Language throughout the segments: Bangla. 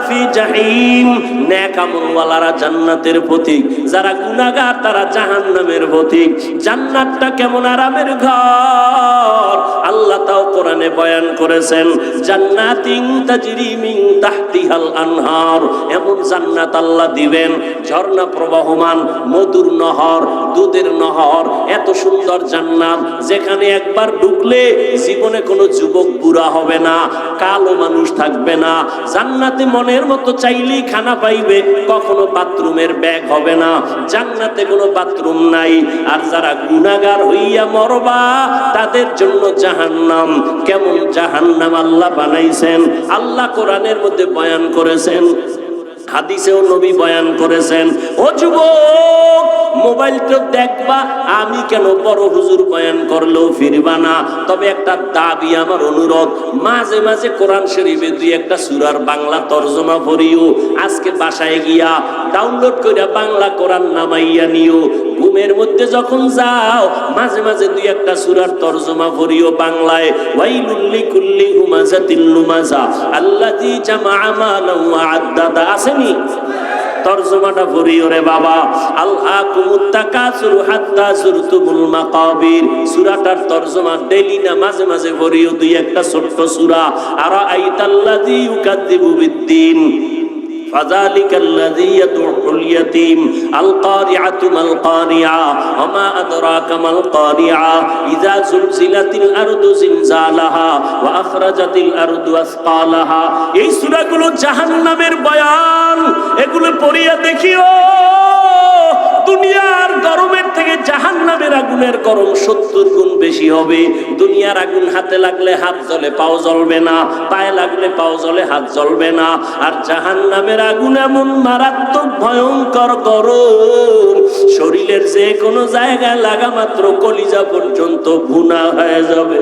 ফি জাহিম। নেক আমলওয়ালারা জান্নাতের পথিক, যারা গুনাহগার তারা জাহান্নামের পথিক। জান্নাতটা কেমন আরামের ঘর আল্লাহ তাও কোরআনে বয়ান করেছেন। জান্নাতিন তাজরি মিন তাহতিহাল আনহার, এমন জান্নাত আল্লাহ দিবেন, ঝর্ণা প্রবাহমান, মধুর নহর, দুধের নহর, এত সুন্দর জান্নাত যেখানে একবার ঢুকলে জীবনে কোনো যুবক বুড়া হবে না, কালো মানুষ থাকবে না। জান্নাতে মনের মতো চাইলেই খানা পাইবে, কখনো বাথরুমের ব্যাগ হবে না। জান্নাতে কোনো বাথরুম নাই। আর যারা গুনাহগার হইয়া মরবা তাদের জন্য জাহান্নাম। কেমন জাহান্নাম আল্লাহ বানাইছেন আল্লাহ কোরআনের মধ্যে বয়ান করেছেন, হাদিসেও নবী বয়ান করেছেন। ও যুবক, মোবাইল তো দেখবা, আমি কেন বড় হুজুর বয়ান করলেও ফিরবা না। তবে একটা দাবি, আমার অনুরোধ, মাঝে মাঝে কোরআন শরীফে দুই একটা সূরার বাংলা তরজমা পড়িও। আজকে বাসায় গিয়া ডাউনলোড কইরা বাংলা কোরআন নামাইয়া নিও। ঘুমের মধ্যে যখন যাও মাঝে মাঝে দুই একটা সূরার তরজমা পড়িও বাংলায়। ওয়াইলুল লিকুল্লি হুমাযাতিল লুমাযা আল্লাযী জামাআ মালান ওয়া আদ্দাদা, আসেনি? তরজমাটা পড়িও রে বাবা। আলহাকুমুত তাকাসুর হাত্তা যুরতুমুল মাকাবির, সূরাটার তরজমা ডেইলি না মাঝে মাঝে পড়িও দুই একটা ছোট্ট সূরা। আরাআইতাল্লাযী ইউকাযযিবু বিদ্দীন ফাযালিকাল্লাযী ইয়াদউল ইয়াতীম আল-কারিআতু মাল কারিআ ওয়া মা আদরাকা মাল কারিআ ইযা যুলজিলাতিল আরদু জিলজালাহা ওয়া আখরাজাতিল আরদু আসকালাহা। এই সূরাগুলো জাহান্নামের বয়ান, এগুলো পড়িয়া দেখিও। দুনিয়ার গরমের থেকে জাহান্নামের আগুনের গরম 70 গুণ বেশি হবে। দুনিয়ার আগুন হাতে লাগলে হাত জ্বলে, পাও জ্বলবে না, পায়ে লাগলে পাও জ্বলে, হাত জ্বলবে না। আর জাহান্নামের আগুন এমন মারাত্মক ভয়ঙ্কর গরম, শরীরের যে কোনো জায়গায় লাগা মাত্র কলিজা পর্যন্ত ভুনা হয়ে যাবে।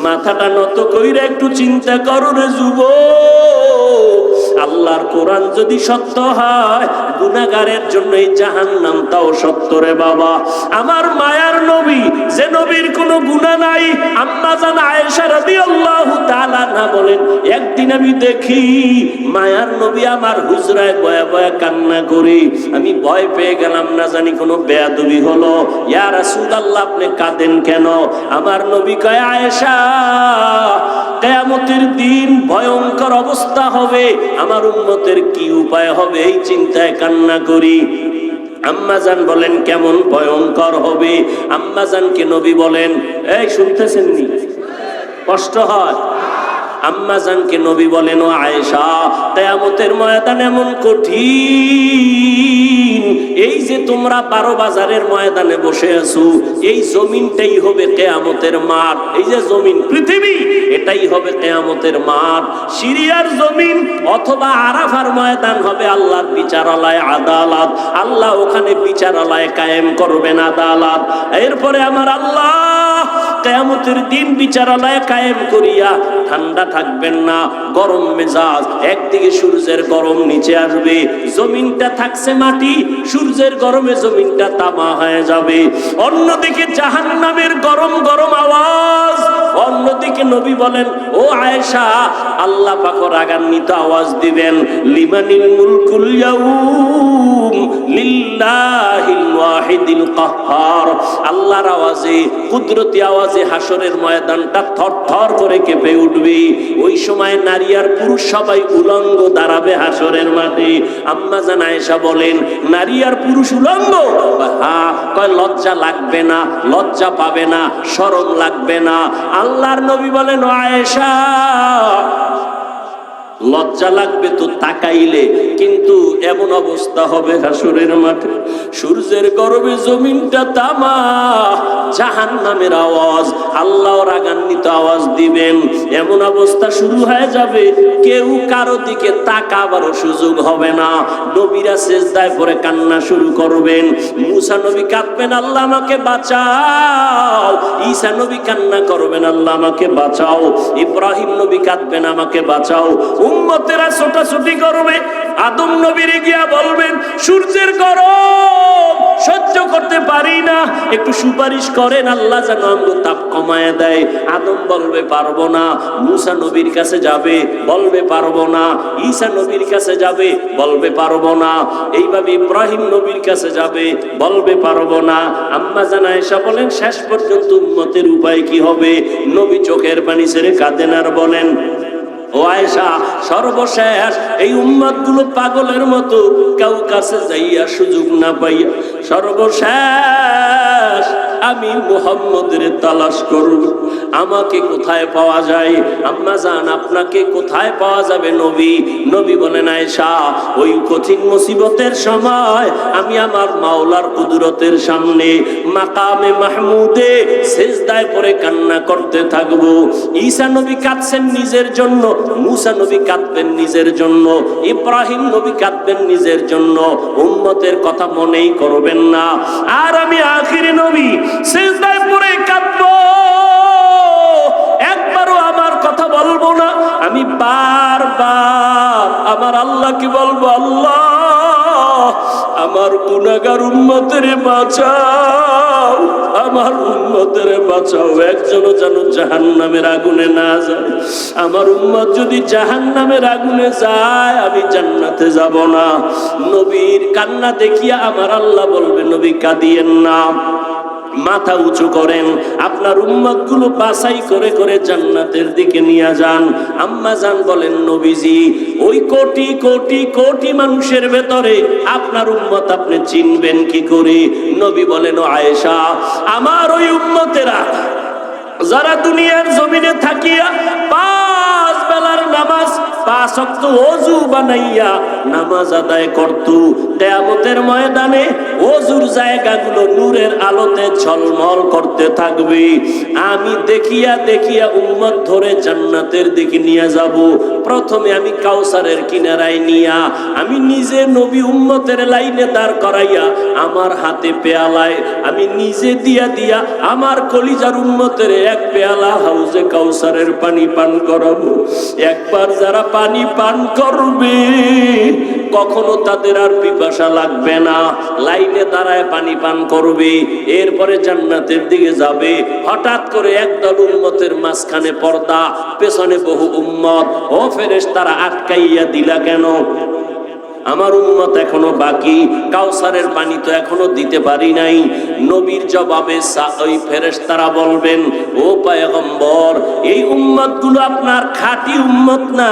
মাথাটা নত কইরা একটু চিন্তা করো রে যুবক, আল্লাহর কোরআন যদি সত্য হয় গুনাহগারের জন্য এই জাহান্নামটাও সত্য রে বাবা। আমার মায়ার নবী, যে নবীর কোনো গুনাহ নাই, আম্মা জান আয়েশা রাদিয়াল্লাহু তাআলা আনহা বলেন, একদিন আমি দেখি মায়ার নবী আমার হুজরায় বয়া বয়া কান্না করে। আমি ভয় পেয়ে গেলাম, না জানি কোনো বেয়াদবি হলো। ইয়া রাসূলুল্লাহ, আপনি কাঁদেন কেন? আমার নবী কয়, আয়েশা, কিয়ামতের দিন ভয়ঙ্কর অবস্থা হবে, আমার উম্মতের কি উপায় হবে এই চিন্তায় কান্না করি। আম্মাজান বলেন, কেমন ভয়ঙ্কর হবে? আম্মাজানকে নবী বলেন, এই শুনতেছেন নি? কষ্ট হয়? আম্মাজানকে নবী বলেন, ও আয়েশা, কিয়ামতের ময়দান এমন কঠিন, এই যে তোমরা 12 বাজারের ময়দানে বসে আছো, এই জমিনটাই হবে কিয়ামতের মাঠ। এই যে জমিন, পৃথিবী, এটাই হবে কিয়ামতের মাঠ। সিরিয়ার জমিন অথবা আরাফার ময়দান হবে আল্লাহর বিচারালয়, আদালত। আল্লাহ ওখানে বিচারালয় কায়েম করবেন, আদালত। এরপরে আমার আল্লাহ কিয়ামতের দিন বিচারালয় কায়েম করিয়া ঠান্ডা থাকবেন না, গরম মেজাজ। একদিকে সূর্যের গরম নিচে আসবে, জমিনটা থাকছে মাটি, সূর্যের গরমে জমিনটা তামা হয়ে যাবে। অন্যদিকে জাহান্নামের গরম গরম আওয়াজ। অন্যদিকে নবী বলেন, ও আয়েশা, আল্লাহ পাক রাগান্বিত আওয়াজ দিবেন, লিমানিল মুলকুল ইয়াউম লিল্লাহিল ওয়াহিদিল কাহ্হার। আল্লাহর আওয়াজে, কুদরতি আওয়াজে হাসরের ময়দানটা থরথর করে কেঁপে উঠবে। ওই সময় নারী আর পুরুষ সবাই উলঙ্গ দাঁড়াবে হাসরের মাঠে। আম্মা জান আয়েশা বলেন, নারী আর পুরুষ উলঙ্গ? হ্যাঁ। কয়, লজ্জা লাগবে না? লজ্জা পাবে না, শরম লাগবে না? আল্লাহর নবী বলেন, ও আয়েশা, লজ্জা লাগবে তো তাকাইলে, কিন্তু এমন অবস্থা হবে হাসরের মাঠে, সূর্যের গরমে জমিনটা তামা, জাহান্নামের আওয়াজ, আল্লাহ রাগান্বিত আওয়াজ দিবেন। এমন অবস্থা শুরু হয়ে যাবে, কেউ কারো দিকে তাকাবারও সুযোগ হবে না। নবীরা সেজদায় পড়ে কান্না শুরু করবেন। মুসা নবী কাঁদবেন, আল্লাহ আমাকে বাঁচাও। ঈসা নবী কান্না করবেন, আল্লাহ আমাকে বাঁচাও। ইব্রাহিম নবী কাঁদবেন, আমাকে বাঁচাও। উম্মতেরা ছোটাছুটি করবে, আদম নবীরে গিয়া বলবেন সূর্যের গরম সহ্য করতে পারি না, একটু সুপারিশ করেন আল্লাহ যেন আমগো তাপ কমায় দেয়। আদম বলবে পারবো না। মুসা নবীর কাছে যাবে, বলবে পারবো না। ঈসা নবীর কাছে যাবে, বলবে পারবো না। এইভাবে ইব্রাহিম নবীর কাছে যাবে, বলবে পারবো না। আম্মা জান আয়েশা বলেন শেষ পর্যন্ত উম্মতের উপায় কি হবে? নবী চোখের পানি ছেড়ে কাঁদেন আর বলেন, ও আয়েশা, সর্বশেষ এই উম্মত গুলো পাগলের মতো কেউ কাছে যাইয়া সুযোগ না পাইয়া সর্বশেষ আমি মুহাম্মদের তালাশ করব, আমাকে কোথায় পাওয়া যায়? আম্মা জান আপনাকে কোথায় পাওয়া যাবে নবী? নবী বলেন আয়েশা, ওই কঠিন মুসিবতের সময় আমি আমার মাওলার কুদরতের সামনে মাকামে মাহমুদে সিজদায় পড়ে কান্না করতে থাকবো। ঈসা নবী কাঁদছেন নিজের জন্য, মুসা নবী কাঁদবেন নিজের জন্য, ইব্রাহিম নবী কাঁদবেন নিজের জন্য, উম্মতের কথা মনেই করবেন না। আর আমি আখিরি নবী সিজদায় পড়ে কাঁদবো, একবারও আমার কথা বলবো না। আমি বারবার আমার আল্লাহকে বলবো, আল্লাহ আমার গুনাহগার উম্মতের বাঁচাও, আমার উম্মতের বাঁচাও, একজনও যেন জাহান্নামের আগুনে না যায়। আমার উম্মত যদি জাহান্নামের আগুনে যায় আমি জান্নাতে যাব না। নবীর কান্না দেখিয়া আমার আল্লাহ বলবে, নবী কাঁদিয়েন না, মাথা উঁচু করেন, আপনার উম্মত গুলো বাছাই করে করে জান্নাতের দিকে নিয়ে যান। আম্মা জান বলেন, নবীজি ওই কোটি কোটি কোটি মানুষের ভেতরে আপনার উম্মত আপনি চিনবেন কি করে? নবী বলেন, ও আয়েশা, আমার ওই উম্মতেরা যারা দুনিয়ার জমিনে থাকিয়া 5 বেলার নামাজ 5 ওয়াক্ত ওযু বানাইয়া নামাজ আদায় করত, কিয়ামতের ময়দানে ওযুর জায়গাগুলো নূরের আলোতে ঝলমল করতে থাকবে। আমি দেখিয়া দেখিয়া উম্মত ধরে জান্নাতের দিকে নিয়ে যাব। প্রথমে আমি কাউসারের কিনারায় নিয়া আমি নিজে নবী উম্মতের লাইনে দাঁড় করাইয়া আমার হাতে পেয়ালায় আমি নিজে দিয়া দিয়া আমার কলিজার উম্মতের এক পেয়ালা হাউজে কাউসারের পানি পান করাবো। একবার যারা পানি পান করবে কখনো তাদের আর পিপাসা লাগবে না, লাইনে দাঁড়ায় পানি পান করবে, এরপরে জান্নাতের দিকে যাবে। হঠাৎ করে একদল উম্মতের মাঝখানে পর্দা, পেছনে বহু উম্মত। ও ফেরেশতারা আটকাইয়া দিলা কেন? আমার উম্মত এখনো বাকি, কাউসারের পানি তো এখনো দিতে পারি নাই। নবীর জবাবে ওই ফেরেশতারা বলবেন, ও পয়গম্বর, এই উম্মতগুলো আপনার খাঁটি উম্মত না।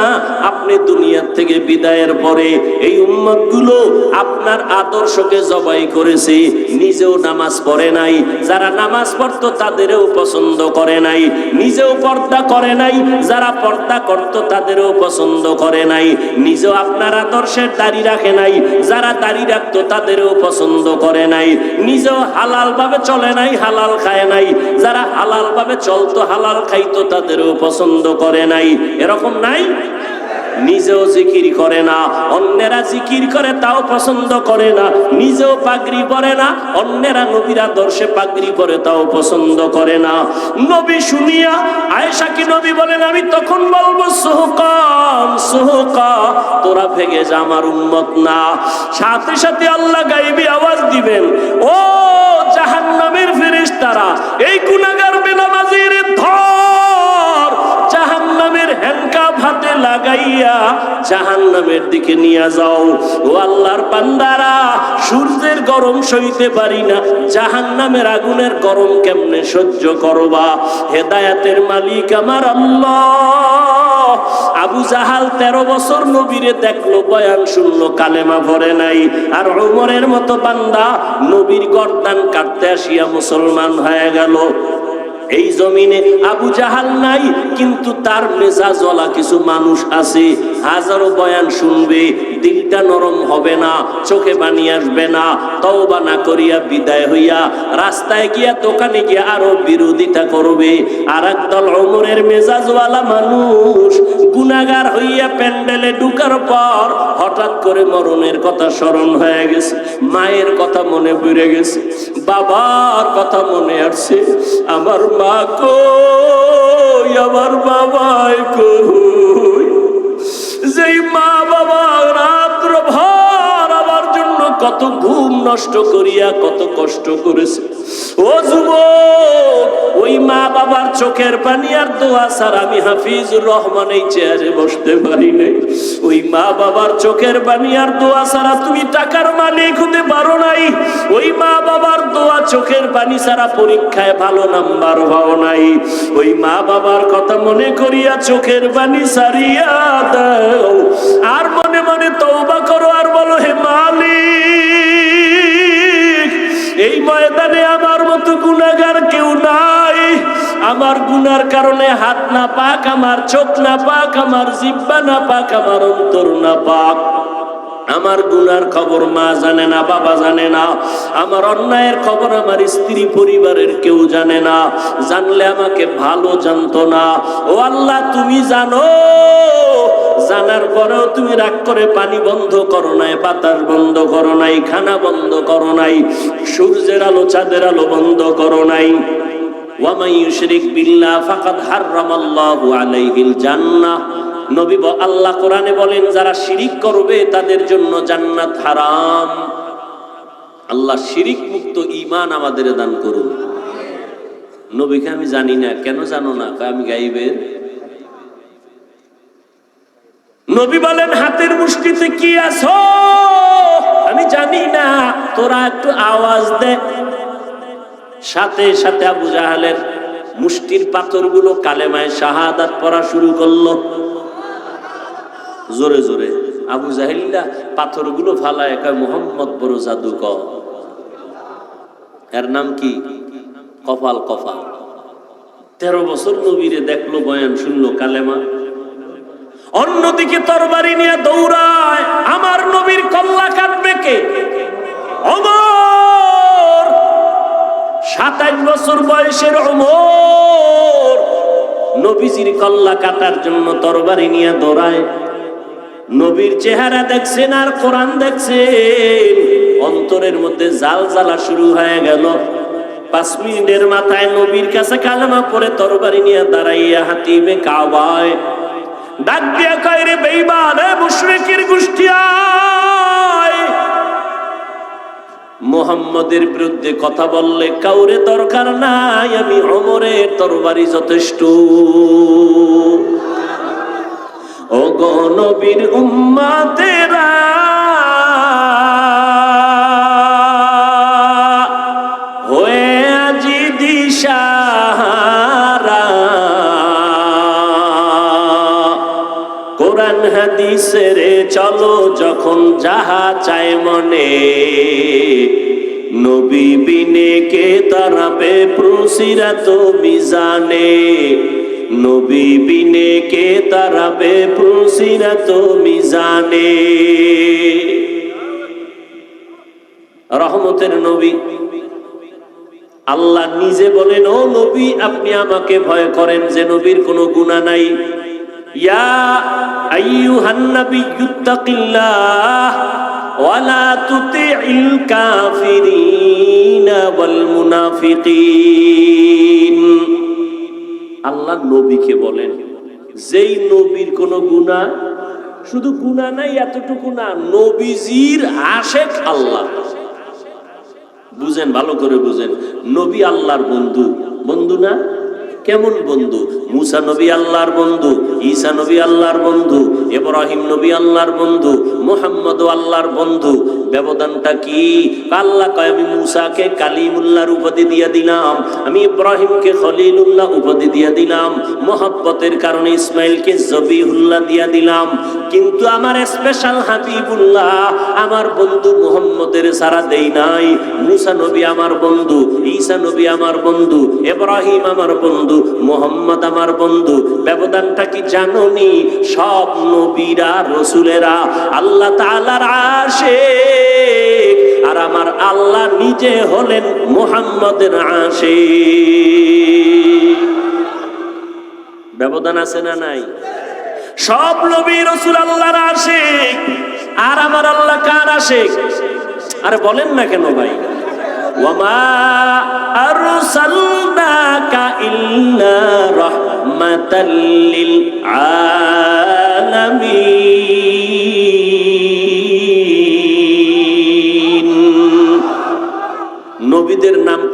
আপনি দুনিয়ার থেকে বিদায়ের পরে এই উম্মতগুলো আপনার আদর্শকে জবাই করেছে, নিজেও নামাজ পড়ে নাই, যারা নামাজ পড়তো তাদেরও পছন্দ করে নাই, নিজেও পর্দা করে নাই, যারা পর্দা করতো তাদেরও পছন্দ করে নাই, নিজেও আপনার আদর্শের দাড়ি রাখে নাই, যারা দাড়ি রাখতো তাদেরও পছন্দ করে নাই, নিজেও হালাল ভাবে চলে নাই, হালাল খায় নাই, যারা হালাল ভাবে চলতো হালাল খাইতো তাদেরও পছন্দ করে নাই। এরকম নাই? নিজেও জিকির করে না, অন্যেরা জিকির করে তাও পছন্দ করে না, নিজেও পাগড়ি পরে না, অন্যেরা নবীর আদর্শে পাগড়ি পরে তাও পছন্দ করে না। নবী শুনিয়া আয়েশা কি নবী বলেন, আমি তখন বলবো সুহকান সুহকা, তোরা ভেগে যা, আমার উম্মত না। সাথে সাথে আল্লাহ গায়েবী আওয়াজ দিবেন, ও জাহান্নামের ফেরেশতারা, এই গুনাহগার বেনামাজির ধর, জাহান্নামের হ্যান্ডকাপ হাতে লাগাইয়া জাহান্নামের দিকে নিয়ে যাও। ও আল্লাহর বান্দারা, সূর্যের গরম সইতে পারি না, জাহান্নামের আগুনের গরম কেমনে সহ্য করবা? হেদায়েতের মালিক আমার আল্লাহ। আবু জাহাল 13 বছর নবীরে দেখলো, বয়ান শুনলো, কালেমা পড়ে নাই। আর ওমরের মতো বান্দা নবীর গর্দান কাটতে আসিয়া মুসলমান হয়ে গেল। এই জমিনে আবু জাহাল নাই, কিন্তু তার মেজাজওয়ালা কিছু মানুষ আছে, হাজারো বয়ান শুনবে, দিলটা নরম হবে না, চোখে পানি আসবে না, তওবা না করিয়া বিদায় হইয়া রাস্তায় গিয়া দোকানে গিয়া আরো বিরোধিতা করবে। আর একদল ওমরের মেজাজওয়ালা মানুষ গুনাহগার হইয়া প্যান্ডেলে ঢুকার পর হঠাৎ করে মরণের কথা স্মরণ হয়ে গেছে, মায়ের কথা মনে পড়ে গেছে, বাবার কথা মনে আসছে, আমার মা কই, আমার বাবা কই। যেই মা বাবা রাত্র কত ঘুম নষ্ট করিয়া কত কষ্ট করেছে। ও যুবক, ওই মা বাবার চোখের পানি আর দোয়া ছাড়া আমি হাফিজুর রহমান এই চেয়ারে বসতে পারি নাই। ওই মা বাবার চোখের পানি আর দোয়া ছাড়া তুমি টাকার মালিক হতে পারো নাই। ওই মা বাবার দোয়া চোখের পানি ছাড়া পরীক্ষায় ভালো নাম্বার পাও নাই। ওই মা বাবার কথা মনে করিয়া চোখের পানি ছাড়িয়া দাও, আর মনে মনে তওবা করো, আর বলো, হে মালিক, এই ময়দানে আমার মতো গুনাহগার কেউ নাই। আমার গুনার কারণে হাত না পাক, আমার চোখ না পাক, আমার জিহ্বা না পাক, আমার অন্তর না পাক। আমার গুনার খবর মা জানে না, বাবা জানে না। আমার অন্যায়ের খবর আমার স্ত্রী পরিবারের কেউ জানে না। জানলে আমাকে ভালো জানতো না। ও আল্লাহ, তুমি জানো। জানার পরেও তুমি রাগ করে পানি বন্ধ করো নাই, বাতাস বন্ধ করো নাই, খানা বন্ধ করো নাই, সূর্যের আলো চাঁদের আলো বন্ধ করো নাই। ওয়া মান ইউশরিক বিল্লাহ ফাকাদ হারামাল্লাহু আলাইহিল জান্নাহ। নবী আল্লাহ কোরআনে বলেন, যারা শিরিক করবে তাদের জন্য জান্নাত হারাম। আল্লাহ শিরিক মুক্ত ঈমান আমাদের দান করুন। নবীকে আমি জানি না। কেন জানো না? আমি গাইবের। নবী বলেন, হাতের মুষ্টিতে কি আছো আমি জানি না, তোরা একটু আওয়াজ দে। সাথে সাথে আবু জাহেলের মুষ্টির পাথরগুলো কালেমায়ে শাহাদাত পড়া শুরু করলো। জোরে জোরে আবু জাহেলিল্লাহ পাথরগুলো ফালায় কয়, মুহাম্মদ বড় জাদুকর। এর নাম কি? কপাল কপাল। 13 বছর নবীরে দেখলো, বয়ান শুনলো, কালেমা। অন্যদিকে তরবারি নিয়ে দৌড়ায়। আমার নবীর কল্লা কাটবে কে? ওমর। 27 বছর বয়সের ওমর নবীজির কল্লা কাটার জন্য তরবারি নিয়ে দৌড়ায়। নবীর চেহারা দেখছেন আর কোরআন দেখছেন, অন্তরের মধ্যে জাল জ্বালা শুরু হয়ে গেল। 5 মিনিটের মাথায় নবীর কাছে কালেমা পড়ে তরবারি নিয়ে দাঁড়াইয়া হাতিবে কাবায় ডাক দিয়া কয়, রে বেঈমান, এ মুশরিকের গোষ্ঠী, আয়। মুহাম্মদের বিরুদ্ধে কথা বললে কাউরে দরকার নাই, আমি ওমরের তরবারি যথেষ্ট। ও গো নবীর উম্মতেরা, হয়ে আজি দিশাহারা, কোরআন হাদিসের চলো যখন যাহা চায় মনে, নবী বিনে কে তারাবে প্রসিরাত মিজানে, নবী বিনে কে তারাবে প্রসিরাত মিজানে। রহমতের নবী আল্লাহ নিজে বলেন, ও নবী, আপনি আমাকে ভয় করেন যে নবীর কোনো গুনাহ নাই। ইয়া আইয়ুহান নাবিয়্যুত্তাকিল্লাহ ওয়া লা তুতিইল কাফিরিনা ওয়াল মুনাফিকিন। আল্লাহ নবীকে বলেন, যেই নবীর কোনো গুনাহ, শুধু গুনাহ নাই এতটুকু না, নবীজির আশেক আল্লাহ। বুঝেন, ভালো করে বুঝেন। নবী আল্লাহর বন্ধু। বন্ধু না? কেমন বন্ধু? মুসা নবী আল্লাহর বন্ধু, ঈসা নবী আল্লাহর বন্ধু, ইব্রাহিম নবী আল্লাহর বন্ধু, মুহাম্মদ আল্লাহর বন্ধু। ব্যবধানটা কি? আল্লাহ কয়, আমি মুসাকে কালিমুল্লাহর উপাধি দিয়ে দিলাম, আমি ইব্রাহিমকে খলিলুল্লাহ উপাধি দিয়ে দিলাম, মোহাব্বতের কারণে ইসমাইলকে জবিহুল্লাহ দিয়ে দিলাম। কিন্তু আমার স্পেশাল হাবিবুল্লাহ, আমার বন্ধু মুহাম্মদের সারা দেই নাই। মুসা নবী আমার বন্ধু, ঈসা নবী আমার বন্ধু, ইব্রাহিম আমার বন্ধু, মুহাম্মদ আমার বন্ধু। ব্যবধানটা কি জানোনি? সব নবীরা রাসূলেরা আল্লাহ তাআলার আশিক, আর আমার আল্লাহ নিজে হলেন মুহাম্মদের আশিক। ব্যবধান আছে না নাই? সব নবী রাসূল আল্লাহর আশিক, আর আমার আল্লাহ কার আশিক? আরে বলেন না কেন ভাই? ওয়ামা আরসালনাকা ইল্লা রাহমাতাল লিল আলামিন।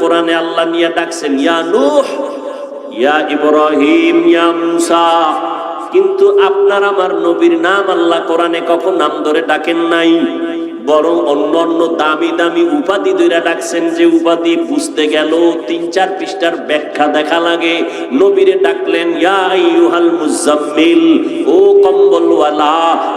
কোরআনে আল্লাহ নিয়ে ডাকছেন ইয়া নূহ, ইয়া ইব্রাহিম, ইয়া মুসা। কিন্তু আপনার আমার নবীর নাম আল্লাহ কোরআনে কখন নাম ধরে ডাকেন নাই, বরং অন্য অন্য দামি দামি উপাধি ধরে ডাকছেন, যে উপাধি বুঝতে গেল ৩-৪ পৃষ্ঠার ব্যাখ্যা দেখা লাগে। নবীরে ডাকলেন ইয়া আইয়ুহাল মুজাম্মিল, ও কম্বলওয়ালা,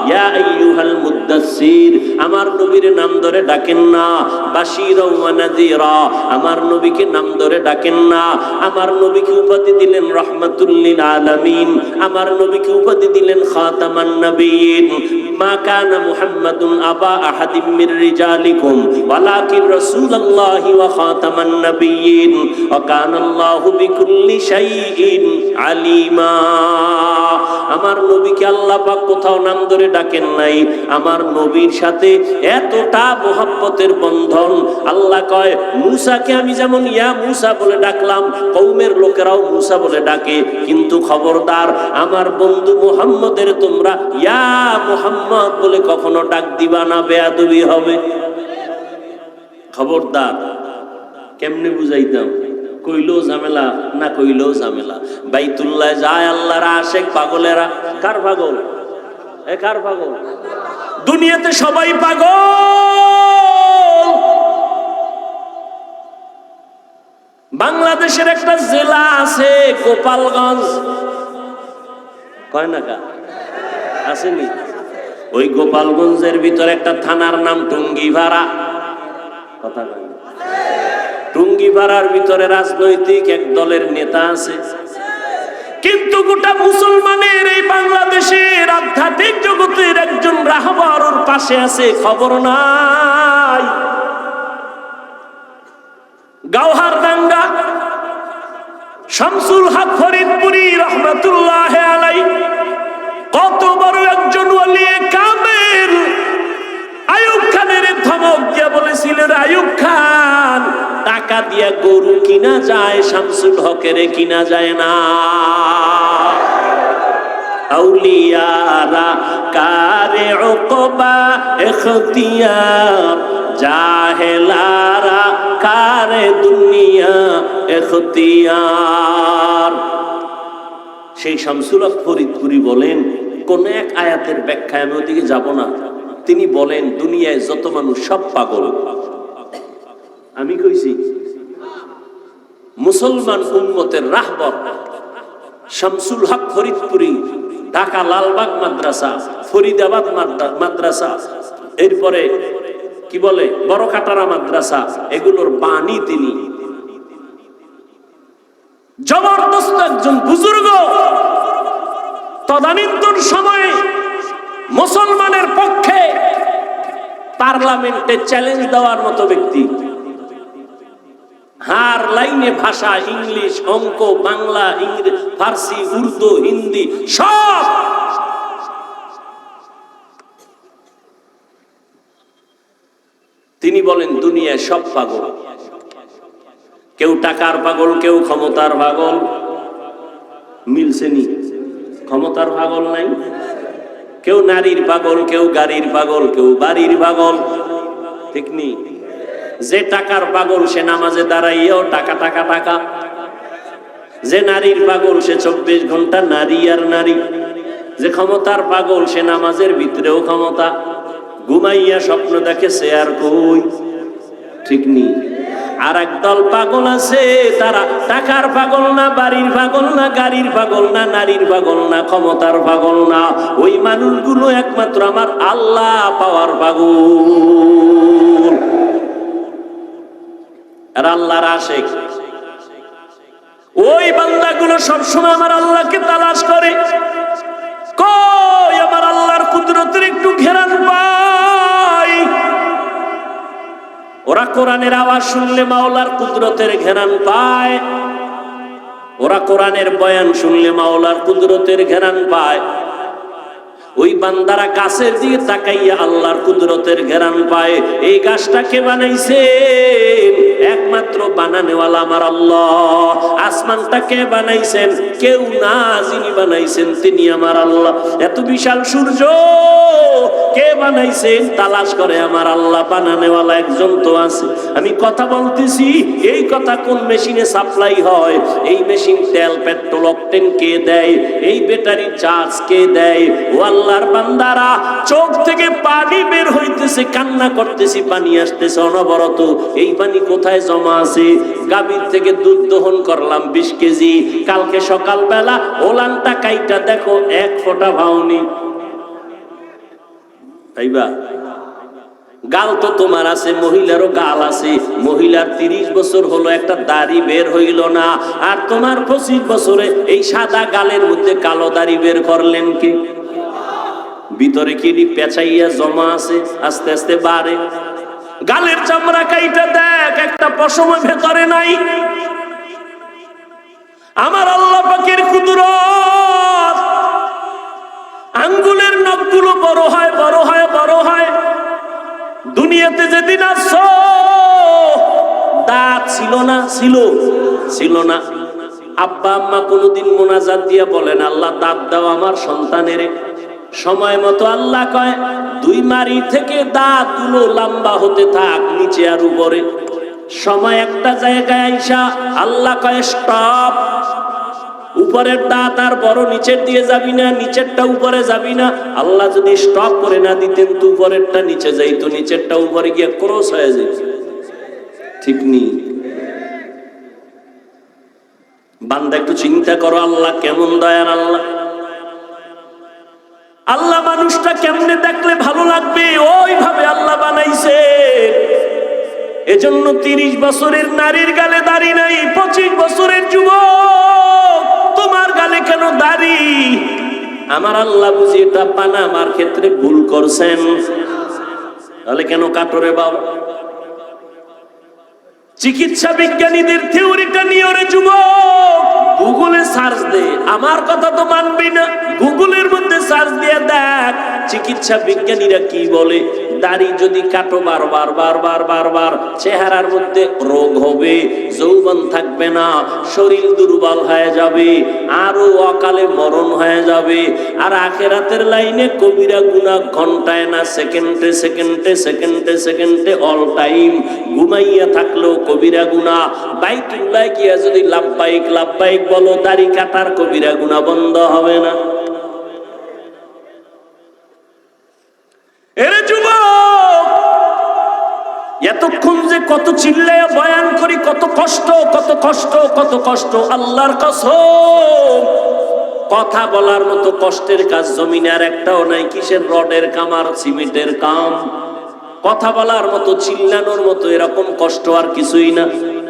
ইয়া আইয়ুহাল মুদ্দাসসির। আমার নবীর নাম ধরে ডাকেন না। বাশীরা ওয়া নাযীরা, আমার নবীকে নাম ধরে ডাকেন না। আমার নবীকে উপাধি দিলেন রাহমাতুল লিল আলামিন, আমার নবীকে উপাধি দিলেন খাতামান নবিয়্যিন। মা কানা মুহাম্মাদুন আবা আহাদিম মির রিজালিকুম ওয়ালাকিন রাসূলুল্লাহি ওয়া খাতামান নবিয়্যিন ওয়া কানাল্লাহু বিকুল্লি শাইইন আলিমা। আমার নবীকে আল্লাহ পাক কোথাও নাম ধরে ডাকেন নাই। আমার নবীর সাথে এতটা মোহাব্বতের বন্ধন, আল্লাহ কয় মুসাকে আমি যেমন ইয়া মুসা বলে ডাকলাম, কওমের লোকেরাও মুসা বলে ডাকে, কিন্তু খবরদার আমার বন্ধু মুহাম্মদের তোমরা ইয়া মুহাম্মদ বলে কখনো ডাক দিবা না, বেয়াদবি হবে। খবরদার। কেমনে বুঝাইতাম? কইলেও ঝামেলা, না কইলেও ঝামেলা। বাইতুল্লাহ যায় আল্লাহর আশেক পাগলেরা। কার পাগল? কার পাগল? দুনিয়াতে সবাই পাগল। বাংলাদেশের একটা জেলা আছে গোপালগঞ্জ, কয় না কা আসেনি? ওই গোপালগঞ্জের ভিতরে একটা থানার নাম টুঙ্গিপাড়া। কথা কয় না? টুঙ্গিপাড়ার ভিতরে রাজনৈতিক এক দলের নেতা আছে, কিন্তু গোটা মুসলমানের এই বাংলাদেশের আধ্যাত্মিক জগতের একজন রাহবার ওর পাশে আছে, খবর নাই। গাওহারডাঙ্গা শামসুল হক ফরিদপুরি রহমাতুল্লাহ আলাইহি কত বড় একজন ওলি কামেল। আইয়ুব খানের ধমক দিয়া বলেছিলেন, আইয়ুব খান টাকা দিয়া গরু কিনা যায়, শামসুল হকের কিনা যায় না। আউলিয়ারা কারে উকবা ইখতিয়ার, জাহেলারা কারে দুনিয়া ইখতিয়ার। সেই শামসুল হক ফরিদপুরি বলেন, কোন এক আয়াতের ব্যাখ্যায় আমি ওদিকে যাব না। তিনি বলেন দুনিয়ায় যত মানুষ সব পাগল। আমি কইছি মুসলমান উম্মতের রাহবর শামসুল হক ফরিদপুরি, ঢাকা লালবাগ মাদ্রাসা, ফরিদাবাদ মাদ্রাসা, এরপরে কি বলে বড় কাটারা মাদ্রাসা, এগুলোর বাণী তিনি। জবরদস্ত একজন বুজুর্গ, তদানীন্তন সময়ে মুসলমানের পক্ষে পার্লামেন্টে চ্যালেঞ্জ দেওয়ার মতো ব্যক্তি। হার লাইনে ভাষা, ইংলিশ, অঙ্ক, বাংলা, ইংরেজি, ফার্সি, উর্দু, হিন্দি সব। তিনি বলেন দুনিয়ায় সব পাগল। কেউ টাকার পাগল, কেউ ক্ষমতার পাগল। মিলছেনি? ক্ষমতার পাগল নাই। কেউ নারীর পাগল, কেউ গাড়ির পাগল, কেউ বাড়ির পাগল। ঠিক নি? যে টাকার পাগল সে নামাজে দাঁড়াইয়াও টাকা টাকা টাকা। যে নারীর পাগল সে 24 ঘন্টা নারী আর নারী। যে ক্ষমতার পাগল সে নামাজের ভিতরেও ক্ষমতা। ঘুমাইয়া স্বপ্ন দেখে সে আর কই। ঠিক নি? আর একদল পাগল আছে, তারা টাকার পাগল না, বাড়ির পাগল না, গাড়ির পাগল না, নারীর পাগল না, ক্ষমতার পাগল না। ওই মানুষগুলো একমাত্র আমার আল্লাহ পাওয়ার পাগল। আর আল্লাহর আশিক ওই বান্দাগুলো সবসময় আমার আল্লাহকে তালাশ করে। কই আমার আল্লাহর কুদরতের একটু ঘেরান পাই। ওরা কোরআনের আওয়াজ শুনলে মাওলার কুদরতের ঘেরান পায়। ওরা কোরআনের বয়ান শুনলে মাওলার কুদরতের ঘেরান পায়। ওই বান্দারা গাছের দিকে তাকাইয়া আল্লাহর কুদরতের ঘেরান পায়। এই গাছটা কে বানাইছেন? একমাত্র বানানেওয়ালা আমার আল্লাহ। আসমানটা কে বানাইছেন? কেউ না, যিনি বানাইছেন তিনি আমার আল্লাহ। এত বিশাল সূর্য, কে বানাইছে তালাশ করে, আমার আল্লাহ বানানেওয়ালা একজন তো আছে। আমি কথা বলতেছি, এই কথা কোন মেশিনে সাপ্লাই হয়, এই মেশিন তেল পেট্রোল অকটেন কে দেয়, এই ব্যাটারি চার্জ কে দেয়? ও আল্লাহর বান্দারা, চোখ থেকে পানি বের হইতেছে, কান্না করতেছি, পানি আসতেছে অনবরত। এই পানি কোথায় জমা আছে? গাভীর থেকে দুধ দহন করলাম 20 কেজি, কালকে সকালবেলা ওলানটা কাইটা দেখো 1 ফোঁটা ভাওনি। তাইবা গাল তো তোমার আছে, মহিলারও গাল আছে। মহিলার 30 বছর হলো, একটা দাড়ি বের হইল না, আর তোমার 25 বছরে এই সাদা গালের মধ্যে কালো দাড়ি বের করলেন কি? ভিতরে কি পেঁচাইয়া জমা আছে, আস্তে আস্তে বাড়ে। গালের চামড়া কাইটা দেখ, একটা পশম ভেতরে নাই। আমার আল্লাহ পাকের কুদরত, আঙ্গুলের নখগুলো বড় হয় বড় হয় বড় হয়। দুনিয়াতে যেদিন আসছো দাঁত ছিল না, ছিল না। আব্বা আম্মা কোনদিন মোনাজাত দিয়া বলেন, আল্লাহ দাঁত দাও আমার সন্তানের। সময় মতো আল্লাহ কয় 2 মারি থেকে দাঁতগুলো লম্বা হতে থাক, নিচে আর উপরে। সময় একটা জায়গায় আইসা আল্লাহ কয় স্টপ, উপরের দাঁত আর বড় নিচের দিয়ে যাবি না, নিচেরটা উপরে যাবি না। আল্লাহ যদি স্টপ করে না দিতেন তো উপরেরটা নিচে যাইতো, নিচেরটা উপরে গিয়ে ক্রস হয়ে যেত। ঠিক নেই? বান্দা একটু চিন্তা করো, আল্লাহ কেমন দয়ার আল্লাহ। আল্লাহ মানুষটা কেমনে দেখলে ভালো লাগবে, ওইভাবে আল্লাহ বানাইছে। এজন্য 30 বছরের নারীর গালে দাড়ি নাই, 25 বছরের যুবক তোমার গালে কেন দাড়ি? আমার আল্লাহ বুঝি এটা বানাবার ক্ষেত্রে ভুল করছেন। তাহলে কেন কাটরে বাবা? চিকিৎসা বিজ্ঞানীদের থিওরিটা নিয়ে ওরে যুবক গুগলে সার্চ দে। আমার কথা তো মানবি না, গুগলের মধ্যে সার্চ দিয়ে দেখ চিকিৎসা বিজ্ঞানীরা কি বলে। দাড়ি যদি কাটো বারবার বারবার বারবার, চেহারার মধ্যে রোগ হবে, যৌবন থাকবে না, শরীর দুর্বল হয়ে যাবে, আরো অকালে মরণ হয়ে যাবে। আর আখিরাতের লাইনে কবিরা গুনাহ ঘন্টায় না, সেকেন্ডে সেকেন্ডে সেকেন্ডে সেকেন্ডে অল টাইম। ঘুমাইয়া থাকলেও কবিরা গুনাহ। বাইতুল্লাহ গিয়া যদি লাব্বাইক লাব্বাইক বলো, দাড়ি কাটার কবিরা গুনাহ বন্ধ হবে না। এরে যুবক, এতক্ষণ যে কত চিল্লায়া বয়ান করি, কত কষ্ট কত কষ্ট কত কষ্ট। আল্লাহর কসম, কথা বলার মতো কষ্টের কাজ জমিনে আর একটাও নাই। কিসের রডের কাম আর সিমেন্টের কাম? কথা বলার মতো, চিল্লানোর মতো এরকম কষ্ট আর কিছুই না।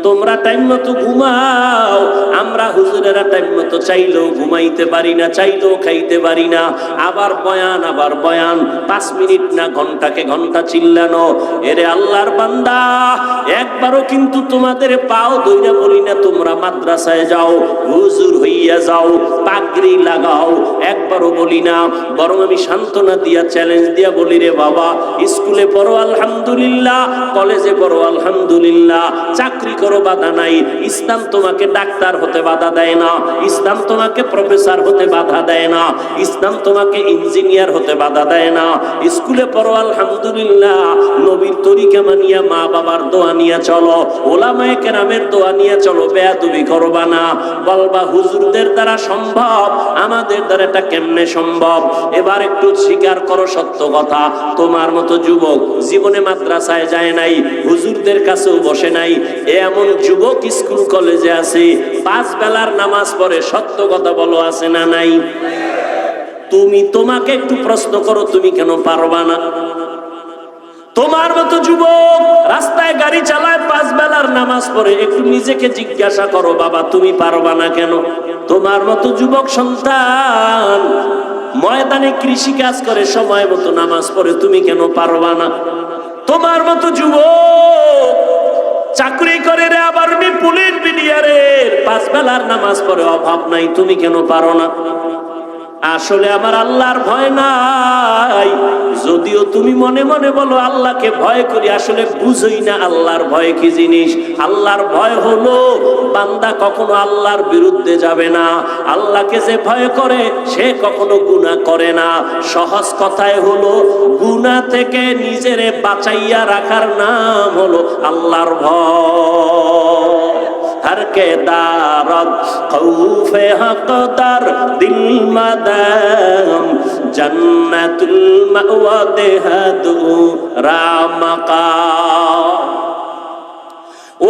তোমরা টাইম মতো ঘুমাও, আমরা হুজুরেরা টাইম মতো চাইলেও ঘুমাইতে পারি না, চাইলেও খাইতে পারি না। আবার বয়ান আবার বয়ান, 5 মিনিট না ঘন্টাকে ঘন্টা চিল্লানো। এরে আল্লাহর বান্দা, একবারও কিন্তু তোমাদের পাও ধইরা বলি না তোমরা মাদ্রাসায় যাও, হুজুর হইয়া যাও, পাগড়ি লাগাও, একবারও বলি না। বরং আমি সান্ত্বনা দিয়া, চ্যালেঞ্জ দিয়া বলি, রে বাবা, স্কুলে পড়ো আলহামদুলিল্লাহ, কলেজে পড়ো আলহামদুলিল্লাহ, চাকরি করো বাধা নাই। ইসলাম তোমাকে ডাক্তার হতে বাধা দেয় না, ইসলাম তোমাকে প্রফেসর হতে বাধা দেয় না, ইসলাম তোমাকে ইঞ্জিনিয়ার হতে বাধা দেয় না। স্কুলে পড়ো আলহামদুলিল্লাহ, নবীর তরিকা মানিয়া, মা বাবার দোয়া নিয়ে চলো, ওলামায়ে কেরামের দোয়া নিয়ে চলো, বেয়াদবি করবা না। বলবা হুজুরদের দ্বারা সম্ভব, আমাদের দ্বারা এটা কেমনে সম্ভব? এবার একটু স্বীকার করো সত্য কথা, তোমার মতো যুবক জীবনে মাদ্রাসায় যায় নাই, হুজুরদের কাছেও বসে নাই। এমন যুবক স্কুল কলেজে আছে, 5 বেলার নামাজ পড়ে। সত্য কথা বলো, আছে না নাই? তোমাকে একটু প্রশ্ন করো, তুমি কেন পারবা না? তোমার মতো যুবক রাস্তায় গাড়ি চালায়, 5 বেলার নামাজ পড়ে। একটু নিজেকে জিজ্ঞাসা করো, বাবা তুমি পারবা না কেন? তোমার মতো যুবক সন্তান ময়দানে কৃষি কাজ করে, সময় মতো নামাজ পড়ে, তুমি কেন পারবা না? তোমার মতো যুবক চাকরি করে রে, আবার পুলিশ বিডিআরের, 5 বেলার নামাজ পড়ে, অভাব নাই, তুমি কেন পারো না? আসলে আমার আল্লাহর ভয় নাই। যদিও তুমি মনে মনে বলো আল্লাহকে ভয় করি, আসলে বুঝই না আল্লাহর ভয় কি জিনিস। আল্লাহর ভয় হলো বান্দা কখনো আল্লাহর বিরুদ্ধে যাবে না। আল্লাহকে যে ভয় করে সে কখনো গুনাহ করে না। সহজ কথায় হলো গুনাহ থেকে নিজেরে বাঁচাইয়া রাখার নাম হলো আল্লাহর ভয়। हर के दारद खौफे हक़दार दिल मदाम जन्नतुल मअवा देहदु रामका।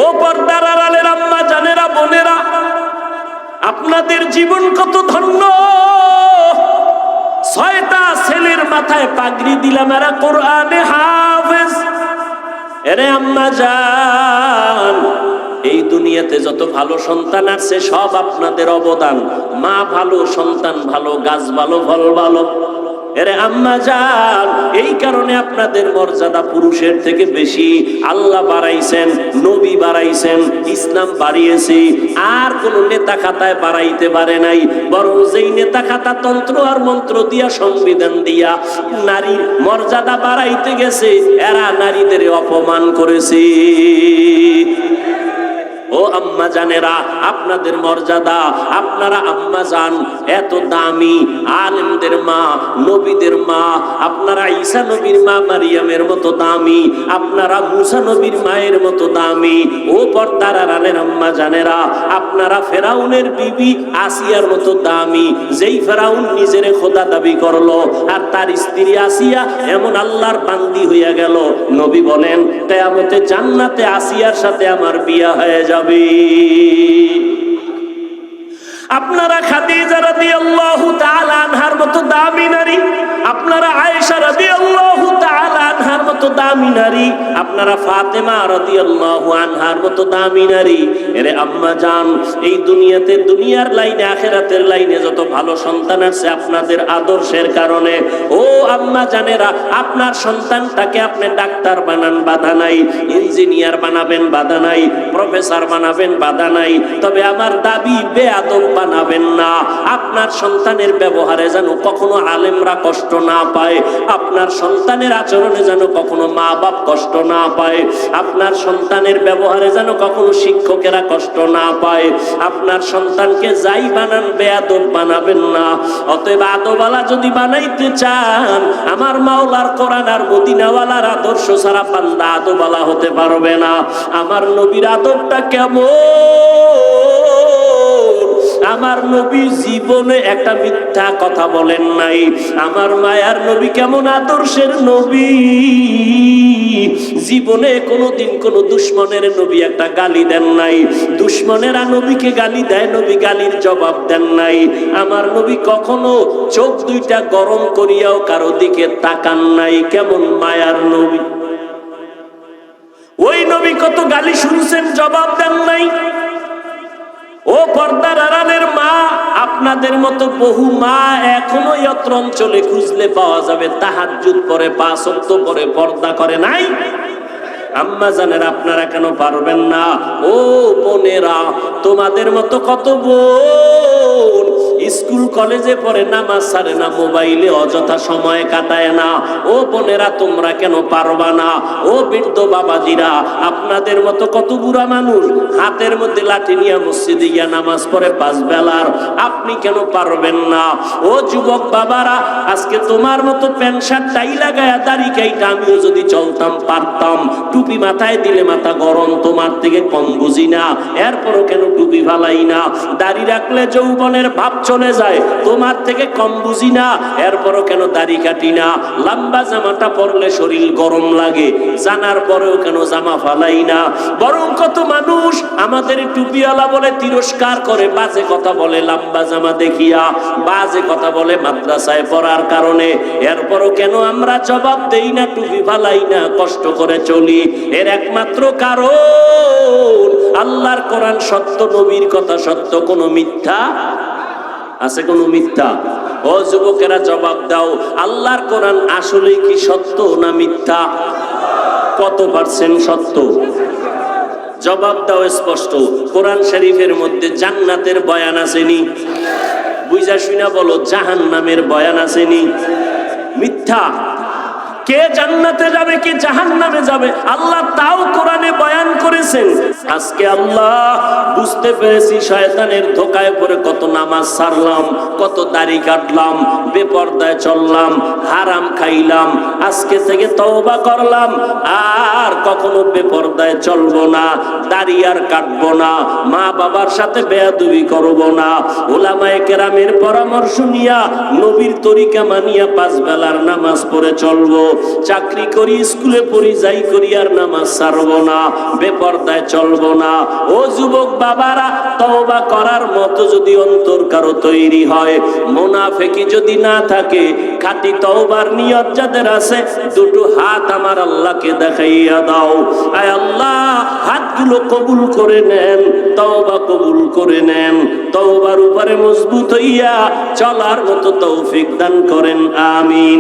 ও পর্দার আড়ালের আম্মা জানেরা, বোনেরা, আপনাদের জীবন কত ধন্য। 6টা ছেলের মাথায় পাগড়ি দিলাম, এরা কোরআনে হাফেজ। এরে আম্মা জান, এই দুনিয়াতে যত ভালো সন্তান আছে সব আপনাদের অবদান। মা ভালো, সন্তান ভালো, গাছ ভালো, ফল ভালো। এরে আম্মা জান, এই কারণে আপনাদের মর্যাদা পুরুষের থেকে বেশি। আল্লাহ বাড়াইছেন, নবী বাড়াইছেন, ইসলাম বাড়িয়েছে। আর কোন নেতা খাতায় বাড়াইতে পারে নাই। বরং যেই নেতা খাতা তন্ত্র আর মন্ত্র দিয়া, সংবিধান দিয়া নারীর মর্যাদা বাড়াইতে গেছে, এরা নারীদের অপমান করেছে। ও আম্মা জানেরা, আপনাদের মর্যাদা, আপনারা আম্মা জান এত দামি, আলেমদের মা, নবীদের মা। আপনারা ঈসা নবীর মা মারিয়ামের মতো দামি, আপনারা মুসা নবীর মায়ের মতো দামি। ও পর্দার আড়ালের আম্মা জানেরা, আপনারা ফেরাউনের বিবি আসিয়ার মতো দামি। যেই ফেরাউন নিজের খোদা দাবি করলো আর তার স্ত্রী আসিয়া এমন আল্লাহর বান্দি হইয়া গেল, নবী বলেন কিয়ামতে জান্নাতে আসিয়ার সাথে আমার বিয়া হয়ে যাবে। আপনারা খাদিজা রাদিয়াল্লাহু তাআলা আনহার মতো দামি নারী, আপনারা আয়েশা রাদিয়াল্লাহু তাআলা আনহার মতো দামি নারী, আপনারা ফাতেমা রাদিয়াল্লাহু আনহার মতো দামি নারী। এরে আম্মা জান, এই দুনিয়াতে, দুনিয়ার লাইনে, আখিরাতের লাইনে যত ভালো সন্তান আছে আপনাদের আদর্শের কারণে। ও আম্মা জানেরা, আপনার সন্তানটাকে আপনি ডাক্তার বানান, বাধা নাই। ইঞ্জিনিয়ার বানাবেন, বাধা নাই। প্রফেসর বানাবেন, বাধা নাই। তবে আমার দাবি, বেয়াদব বানাবেন না। আপনার সন্তানের ব্যবহারে যেন কখনো আলেমরা কষ্ট না পায়। আপনার সন্তানের আচরণে যেন কখনো মা বাপ কষ্ট না পায়। আপনার সন্তানের ব্যবহারে যেন কখনো শিক্ষকেরা কষ্ট না পায়। আপনার সন্তানকে যাই বানান, বেয়াদব বানাবেন না। অতএব আদবওয়ালা যদি বানাইতে চান, আমার মাওলার কোরআন আর মদিনাওয়ালার আদর্শ ছাড়া বান্দা আদবওয়ালা হতে পারবে না। আমার নবীর আদবটা কেমন? আমার নবী জীবনে একটা মিথ্যা কথা বলেন নাই। আমার মায়ার নবী কেমন আদর্শের নবী, জীবনে কোনোদিন কোন দুশ্মনের নবী একটা গালি দেন নাই। দুশ্মনেরা নবীকে গালি দেয়, নবী গালির জবাব দেন নাই। আমার নবী কখনো চোখ দুইটা গরম করিয়াও কারো দিকে তাকান নাই। কেমন মায়ার নবী! ওই নবী কত গালি শুনছেন, জবাব দেন নাই। ও পর্দার আড়ালের মা, আপনাদের মতো বহু মা এখনো অত্র অঞ্চলে খুঁজলে পাওয়া যাবে তাহাজ্জুদ পড়ে, 5 ওয়াক্ত পড়ে, পর্দা করে নাই। আম্মা জানেন, আপনারা কেন পারবেন না? ও বোনেরা, তোমাদের মতো কত বোন স্কুল কলেজে পড়ে, নামাজ ছাড়ে না, মোবাইলে অযথা সময় কাটায় না। ও বোনেরা, তোমরা কেন পারবা না? ও বৃদ্ধ বাবাজিরা, আপনাদের মতো কত বুড়া মানুষ হাতের মধ্যে লাঠি নিয়ে মসজিদে গিয়া নামাজ পড়ে 5 বেলার, আপনি কেন পারবেন না? ও যুবক বাবারা, আজকে তোমার মতো প্যান্ট শার্ট টাই লাগায়া, দাড়ি কাইটা আমিও যদি চলতাম পারতাম। টুপি মাথায় দিলে মাথা গরম, তোমার থেকে কম বুঝি না, এরপরও কেন টুপি ফালাই না? দাড়ি রাখলে যৌবনের ভাব চলে যায়, তোমার থেকে কম বুঝি না, এরপরও কেন দাড়ি কাটি না? লম্বা জামাটা পরলে শরীর গরম লাগে, জানার পরেও কেন জামা ফালাই না? বরং কত মানুষ আমাদের টুপিওয়ালা বলে তিরস্কার করে, বাজে কথা বলে লম্বা জামা দেখিয়া, বাজে কথা বলে মাদ্রাসায় পড়ার কারণে, এরপরও কেন আমরা জবাব দেই না, টুপি ফালাই না, কষ্ট করে চলি? এর একমাত্র কারণ, আল্লাহর কোরআন সত্য, নবীর কথা সত্য, কোনো মিথ্যা আছে? কোনো মিথ্যা? ও যুবকেরা, জবাব দাও, আল্লাহর কোরআন আসলেই কি সত্য না মিথ্যা? কত পার্সেন্ট সত্য? জবাব দাও স্পষ্ট। কোরআন শরীফের মধ্যে জান্নাতের বয়ান আসেনি? বুঝা শুনা বলো, জাহান্নামের বয়ান আসেনি? মিথ্যা। কে জান্নাতে যাবে, কে জাহান্নামে যাবে, আল্লাহ তাও কোরআনে বয়ান করেছেন। আজকে আল্লাহ বুঝতে পেরেছি শয়তানের ধোকায় পড়ে কত নামাজ ছাড়লাম, কত দাড়ি কাটলাম, বেপরদায় চললাম, হারাম খাইলাম। আজকে থেকে তওবা করলাম, আর কখনো বেপরদায় চলবো না, দাড়ি আর কাটবো না, মা বাবার সাথে বেয়াদবি করবো না, উলামায়ে কেরামের পরামর্শ নিয়া নবীর তরিকা মানিয়া 5 বেলার নামাজ পড়ে চলবো। চাকরি করি, স্কুলে পড়ি, যাই করি, আর নামাজ ছাড়বো না, বেপরদায় চলবো না। ও যুবক বাবারা, তওবা করার মতো যদি অন্তর কারো তৈরি হয়, মুনাফিকি যদি না থাকে, খাঁটি তওবার নিয়ত যাদের আছে, দুটো হাত আমার আল্লাহকে দেখাইয়া দাও। আয় আল্লাহ, হাতগুলো কবুল করে নেন, তওবা কবুল করে নেন, তওবার উপরে মজবুত হইয়া চলার মতো তৌফিক দান করেন। আমিন।